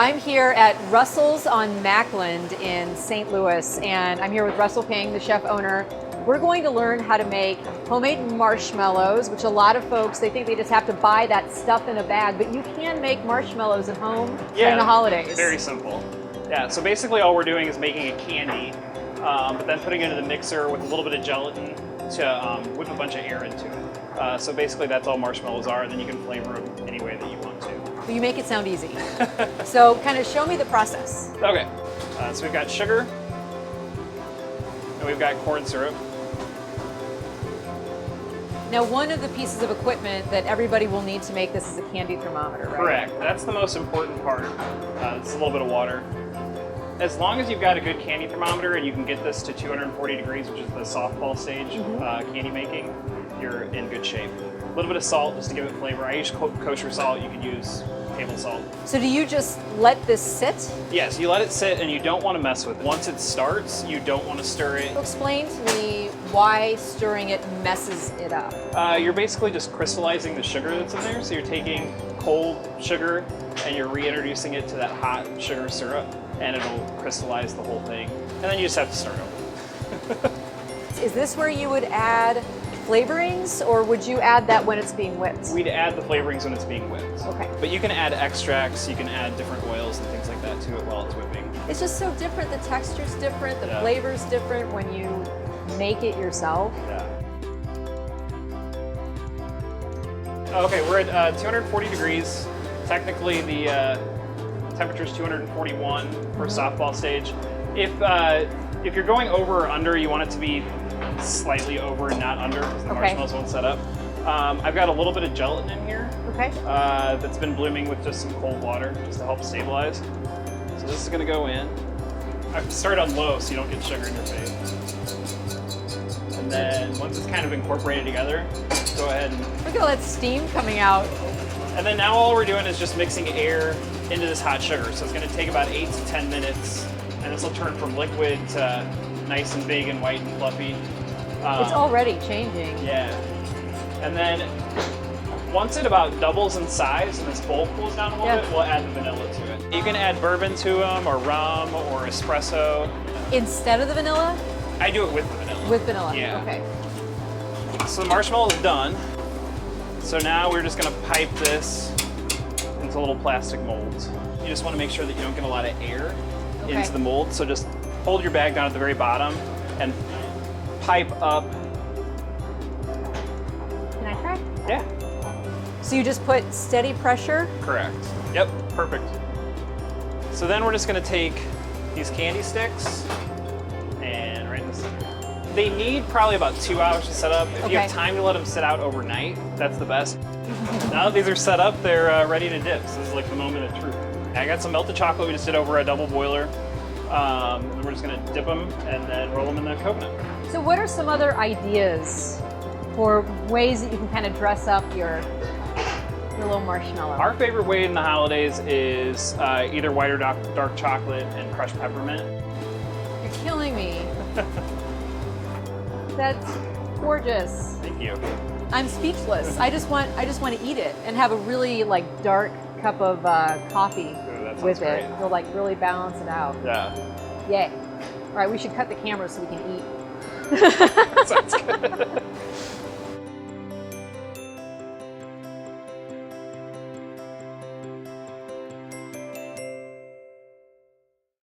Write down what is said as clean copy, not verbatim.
I'm here at Russell's on Macklind in St. Louis, and I'm here with Russell King, the chef owner. We're going to learn how to make homemade marshmallows, which a lot of folks, they think they just have to buy that stuff in a bag, but you can make marshmallows at home during the holidays. Very simple. Yeah, so basically all we're doing is making a candy, but then putting it into the mixer with a little bit of gelatin to whip a bunch of air into it. So basically that's all marshmallows are, and then you can flavor them any way that you want to. But you make it sound easy. So kind of show me the process. Okay, so we've got sugar, and we've got corn syrup. Now, one of the pieces of equipment that everybody will need to make this is a candy thermometer, right? Correct. That's the most important part. It's a little bit of water. As long as you've got a good candy thermometer and you can get this to 240 degrees, which is the softball stage candy making, you're in good shape. A little bit of salt just to give it flavor. I use kosher salt. You can use table salt. So do you just let this sit? Yes, you let it sit and you don't want to mess with it. Once it starts, you don't want to stir it. Explain to me why stirring it messes it up. You're basically just crystallizing the sugar that's in there. So you're taking cold sugar and you're reintroducing it to that hot sugar syrup, and it'll crystallize the whole thing. And then you just have to start over. Is this where you would add flavorings, or would you add that when it's being whipped? We'd add the flavorings when it's being whipped. Okay. But you can add extracts, you can add different oils and things like that to it while it's whipping. It's just so different. The texture's different, the flavor's different when you make it yourself. Yeah. Okay, we're at 240 degrees. Technically the temperature is 241 for softball stage. If you're going over or under, you want it to be slightly over and not under, because the marshmallows won't set up. I've got a little bit of gelatin in here. Okay. That's been blooming with just some cold water, just to help stabilize. So this is gonna go in. I start on low so you don't get sugar in your face. And then once it's kind of incorporated together, go ahead and... Look at all that steam coming out. And then now all we're doing is just mixing air into this hot sugar. So it's gonna take about 8 to 10 minutes, and this will turn from liquid to nice and big and white and fluffy. It's already changing. Yeah. And then once it about doubles in size and this bowl cools down a little bit, we'll add the vanilla to it. You can add bourbon to them, or rum, or espresso. Instead of the vanilla? I do it with the vanilla. With vanilla, yeah. Okay. So the marshmallow is done. So now we're just gonna pipe this into little plastic molds. You just wanna make sure that you don't get a lot of air into the mold. So just hold your bag down at the very bottom and pipe up. Can I try? Yeah. So you just put steady pressure? Correct. Yep, perfect. So then we're just gonna take these candy sticks and right in the center. They need probably about 2 hours to set up. If you have time to let them sit out overnight, that's the best. Now that these are set up, they're ready to dip. So this is like the moment of truth. I got some melted chocolate we just did over a double boiler. And we're just gonna dip them and then roll them in the coconut. So what are some other ideas for ways that you can kind of dress up your little marshmallow? Our favorite way in the holidays is either white or dark chocolate and crushed peppermint. You're killing me. That's gorgeous. Thank you. I'm speechless. I just want to eat it and have a really like dark cup of coffee with it. It'll like really balance it out. Yeah. Yay. All right, we should cut the camera so we can eat. Sounds good.